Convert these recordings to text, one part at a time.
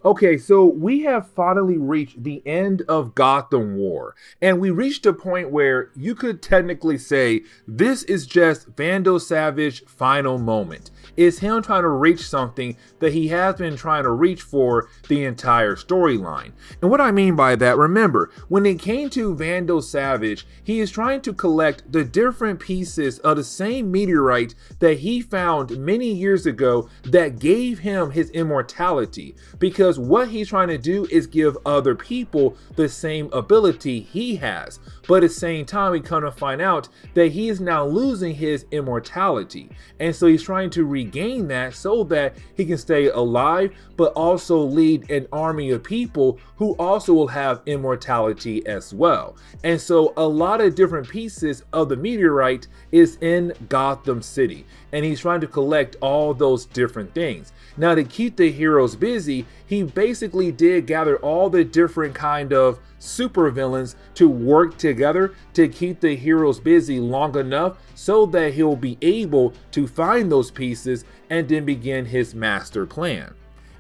Okay, so we have finally reached the end of Gotham War, and we reached a point where you could technically say this is just Vandal Savage's final moment. It's him trying to reach something that he has been trying to reach for the entire storyline. And what I mean by that, remember, when it came to Vandal Savage, he is trying to collect the different pieces of the same meteorite that he found many years ago that gave him his immortality, because what he's trying to do is give other people the same ability he has. But at the same time, we come to find out that he is now losing his immortality. And so he's trying to regain that so that he can stay alive, but also lead an army of people who also will have immortality as well. And so a lot of different pieces of the meteorite is in Gotham City, and he's trying to collect all those different things. Now, to keep the heroes busy, he basically did gather all the different kind of supervillains to work together to keep the heroes busy long enough so that he'll be able to find those pieces and then begin his master plan.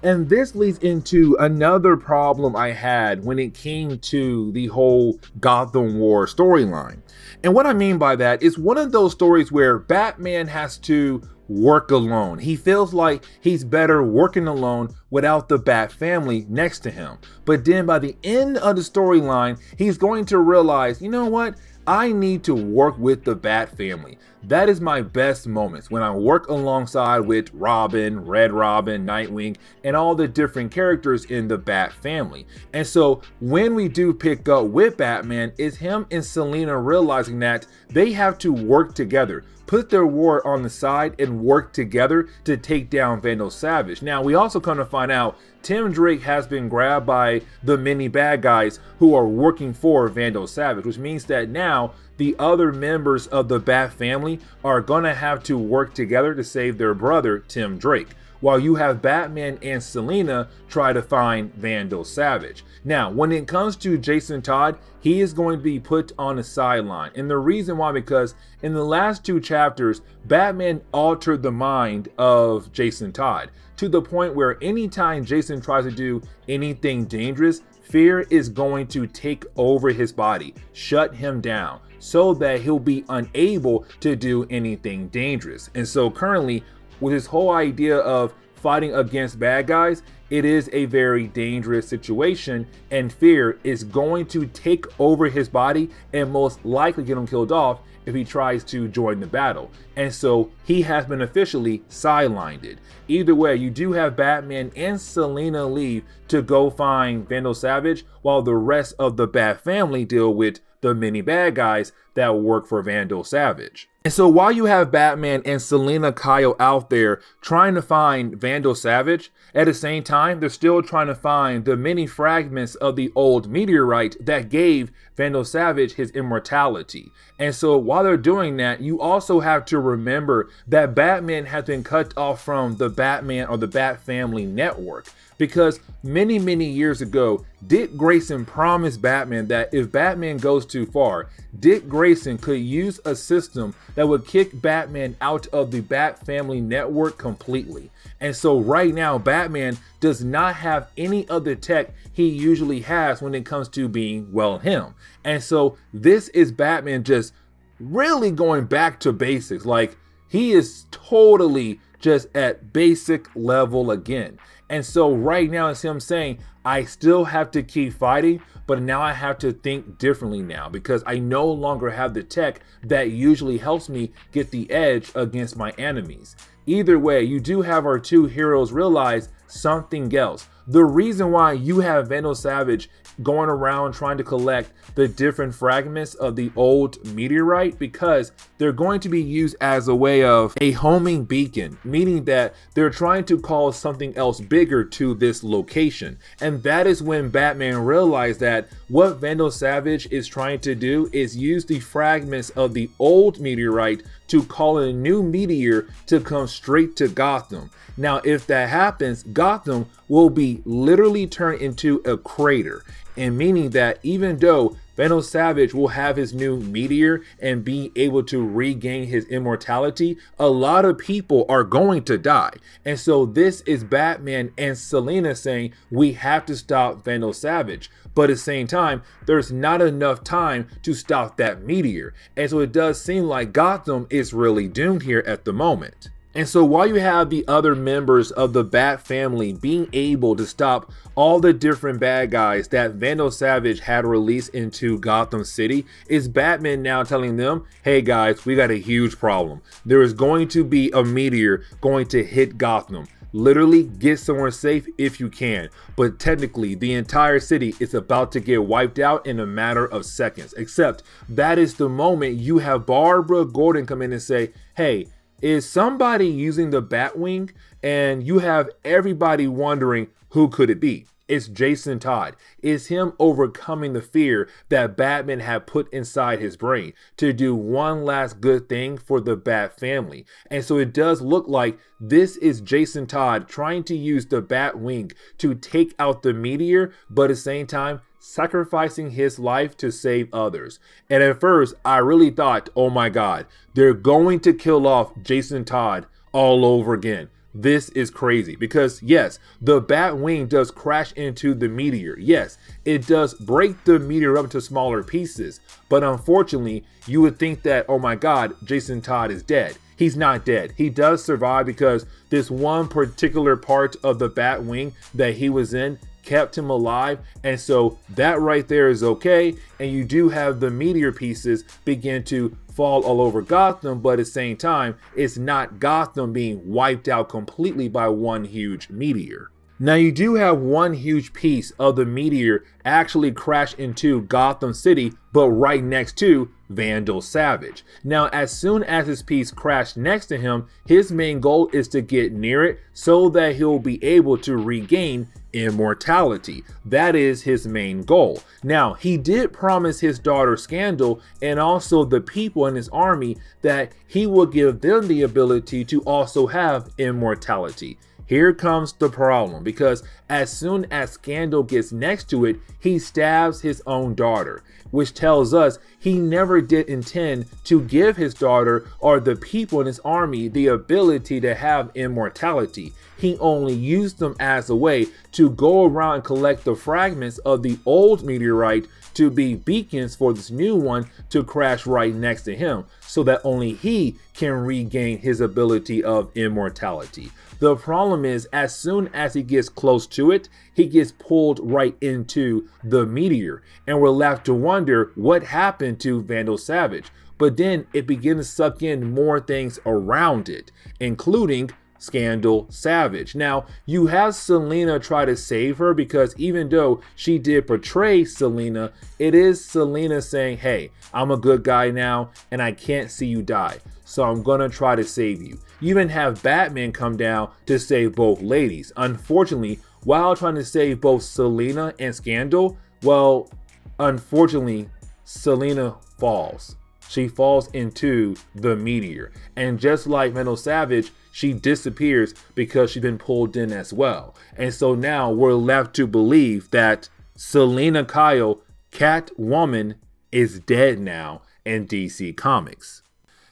And this leads into another problem I had when it came to the whole Gotham War storyline. And what I mean by that is one of those stories where Batman has to work alone. He feels like he's better working alone without the Bat family next to him. But then by the end of the storyline, he's going to realize, you know what? I need to work with the Bat family. That is my best moments, when I work alongside with Robin, Red Robin, Nightwing, and all the different characters in the Bat family. And so when we do pick up with Batman, it's him and Selina realizing that they have to work together, put their war on the side and work together to take down Vandal Savage. Now, we also come to find out Tim Drake has been grabbed by the many bad guys who are working for Vandal Savage, which means that now the other members of the Bat family are gonna have to work together to save their brother, Tim Drake, while you have Batman and Selina try to find Vandal Savage. Now, when it comes to Jason Todd, he is going to be put on the sideline. And the reason why, because in the last two chapters, Batman altered the mind of Jason Todd to the point where anytime Jason tries to do anything dangerous, fear is going to take over his body, shut him down, so that he'll be unable to do anything dangerous. And so currently, with this whole idea of fighting against bad guys, it is a very dangerous situation, and fear is going to take over his body and most likely get him killed off if he tries to join the battle. And so he has been officially sidelined. Either way, you do have Batman and Selina leave to go find Vandal Savage, while the rest of the Bat family deal with the many bad guys that work for Vandal Savage. And so while you have Batman and Selina Kyle out there trying to find Vandal Savage, at the same time, they're still trying to find the many fragments of the old meteorite that gave Vandal Savage his immortality. And so while they're doing that, you also have to remember that Batman has been cut off from the Batman or the Bat family network, because many years ago, Dick Grayson promised Batman that if Batman goes too far, Dick Grayson could use a system that would kick Batman out of the Bat family network completely. And so right now, Batman does not have any other tech he usually has when it comes to being, well, him. And so this is Batman just really going back to basics. Like, he is totally just at basic level again. And so right now it's him saying, I still have to keep fighting, but now I have to think differently now, because I no longer have the tech that usually helps me get the edge against my enemies. Either way, you do have our two heroes realize something else. The reason why you have Vandal Savage going around trying to collect the different fragments of the old meteorite, because they're going to be used as a way of a homing beacon, meaning that they're trying to call something else bigger to this location. And that is when Batman realized that what Vandal Savage is trying to do is use the fragments of the old meteorite to call in a new meteor to come straight to Gotham. Now, if that happens, Gotham will be literally turned into a crater. and meaning that even though Vandal Savage will have his new meteor and be able to regain his immortality, a lot of people are going to die. And so this is Batman and Selina saying we have to stop Vandal Savage. But at the same time, there's not enough time to stop that meteor. And so it does seem like Gotham is really doomed here at the moment. And so while you have the other members of the Bat family being able to stop all the different bad guys that Vandal Savage had released into Gotham City, is Batman now telling them, hey guys, we got a huge problem. There is going to be a meteor going to hit Gotham. Literally get somewhere safe if you can, but technically the entire city is about to get wiped out in a matter of seconds. Except that is the moment you have Barbara Gordon come in and say, hey, is somebody using the Batwing? And you have everybody wondering, who could it be? It's Jason Todd. It's him overcoming the fear that Batman had put inside his brain to do one last good thing for the Bat family. And so it does look like this is Jason Todd trying to use the Batwing to take out the meteor, but at the same time, sacrificing his life to save others. And at first, I really thought, oh my God, they're going to kill off Jason Todd all over again. This is crazy because yes, the Batwing does crash into the meteor. Yes, it does break the meteor up into smaller pieces. But unfortunately, you would think that, oh my God, Jason Todd is dead. He's not dead. He does survive because this one particular part of the Batwing that he was in kept him alive, and so that right there is okay. And you do have the meteor pieces begin to fall all over Gotham, but at the same time, it's not Gotham being wiped out completely by one huge meteor. Now you do have one huge piece of the meteor actually crash into Gotham City, but right next to Vandal Savage. Now as soon as this piece crashed next to him, his main goal is to get near it so that he'll be able to regain immortality. That is his main goal. Now he did promise his daughter Scandal and also the people in his army that he will give them the ability to also have immortality. Here comes the problem, because as soon as Scandal gets next to it, he stabs his own daughter, which tells us he never did intend to give his daughter or the people in his army the ability to have immortality. He only used them as a way to go around and collect the fragments of the old meteorite to be beacons for this new one to crash right next to him, so that only he can regain his ability of immortality. The problem is, as soon as he gets close to it, he gets pulled right into the meteor, and we're left to wonder what happened to Vandal Savage. But then it begins to suck in more things around it, including Vandal Savage. Now, you have Selina try to save her, because even though she did betray Selina, it is Selina saying, hey, I'm a good guy now and I can't see you die, so I'm gonna try to save you. You even have Batman come down to save both ladies. Unfortunately, while trying to save both Selina and Scandal, well, unfortunately, Selina falls. She falls into the meteor. And just like Vandal Savage, she disappears because she's been pulled in as well. And so now we're left to believe that Selina Kyle, Catwoman, is dead now in DC Comics.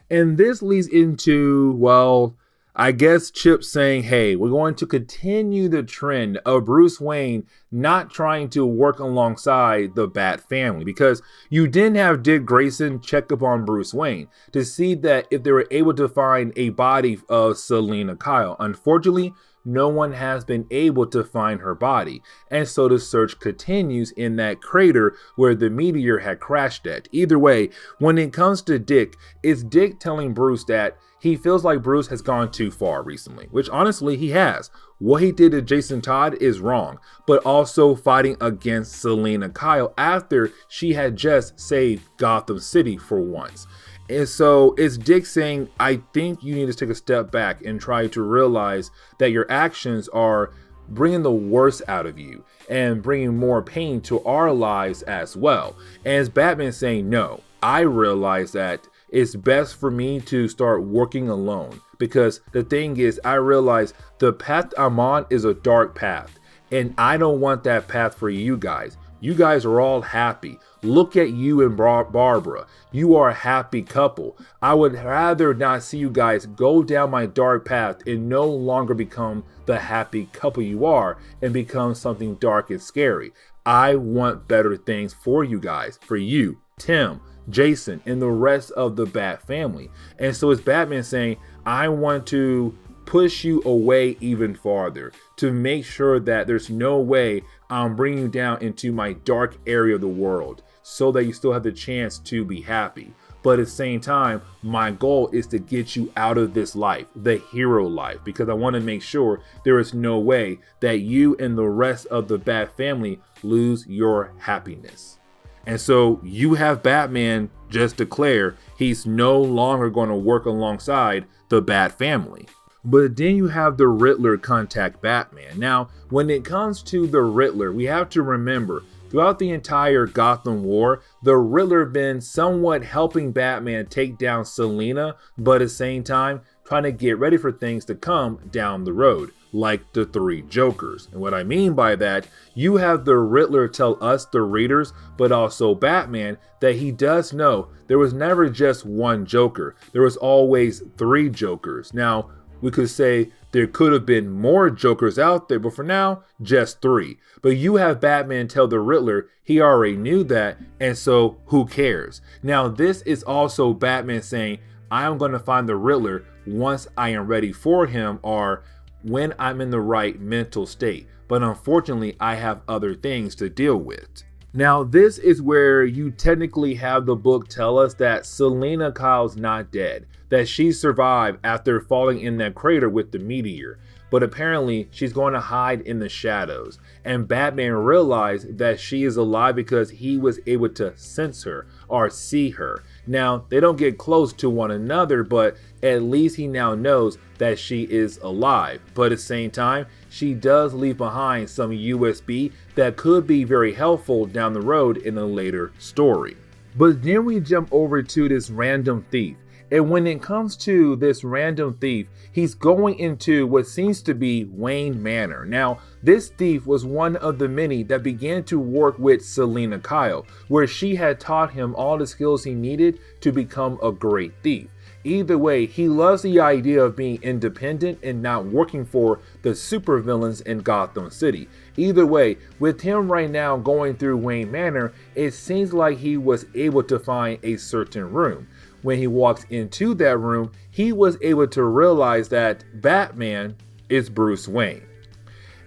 And this leads into, well, I guess Chip saying, hey, we're going to continue the trend of Bruce Wayne not trying to work alongside the Bat family, because you didn't have Dick Grayson check up on Bruce Wayne to see that if they were able to find a body of Selina Kyle. Unfortunately, no one has been able to find her body, and so the search continues in that crater where the meteor had crashed at. Either way, when it comes to Dick, it's Dick telling Bruce that he feels like Bruce has gone too far recently, which honestly he has. What he did to Jason Todd is wrong, but also fighting against Selina Kyle after she had just saved Gotham City for once. And so it's Dick saying, I think you need to take a step back and try to realize that your actions are bringing the worst out of you and bringing more pain to our lives as well. And it's Batman saying, no, I realize that it's best for me to start working alone, because the thing is, I realize the path I'm on is a dark path, and I don't want that path for you guys. You guys are all happy. Look at you and Barbara. You are a happy couple. I would rather not see you guys go down my dark path and no longer become the happy couple you are and become something dark and scary. I want better things for you guys, for you, Tim, Jason, and the rest of the Bat family. And so it's Batman saying, I want to push you away even farther to make sure that there's no way I'm bringing you down into my dark area of the world so that you still have the chance to be happy. But at the same time, my goal is to get you out of this life, the hero life, because I want to make sure there is no way that you and the rest of the Bat family lose your happiness. And so you have Batman just declare he's no longer going to work alongside the Bat family. But then you have the Riddler contact Batman. Now, when it comes to the Riddler, we have to remember, throughout the entire Gotham War, the Riddler been somewhat helping Batman take down Selina, but at the same time, trying to get ready for things to come down the road, like the 3 Jokers. And what I mean by that, you have the Riddler tell us, the readers, but also Batman, that he does know there was never just one Joker. There was always 3 Jokers. Now, we could say there could have been more Jokers out there, but for now, just 3. But you have Batman tell the Riddler he already knew that, and so who cares? Now, this is also Batman saying, I'm going to find the Riddler once I am ready for him, or when I'm in the right mental state. But unfortunately, I have other things to deal with. Now, this is where you technically have the book tell us that Selina Kyle's not dead, that she survived after falling in that crater with the meteor. But apparently, she's going to hide in the shadows. And Batman realized that she is alive because he was able to sense her or see her. Now, they don't get close to one another, but at least he now knows that she is alive. But at the same time, she does leave behind some USB that could be very helpful down the road in a later story. But then we jump over to this random thief. And when it comes to this random thief, he's going into what seems to be Wayne Manor. Now, this thief was one of the many that began to work with Selina Kyle, where she had taught him all the skills he needed to become a great thief. Either way, he loves the idea of being independent and not working for the supervillains in Gotham City. Either way, with him right now going through Wayne Manor, it seems like he was able to find a certain room. When he walks into that room, he was able to realize that Batman is Bruce Wayne.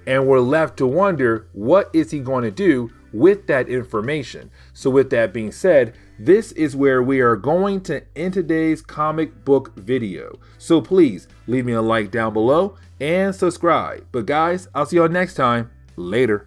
And we're left to wonder, what is he going to do with that information? So with that being said, this is where we are going to end today's comic book video. So please leave me a like down below and subscribe. But guys, I'll see y'all next time. Later.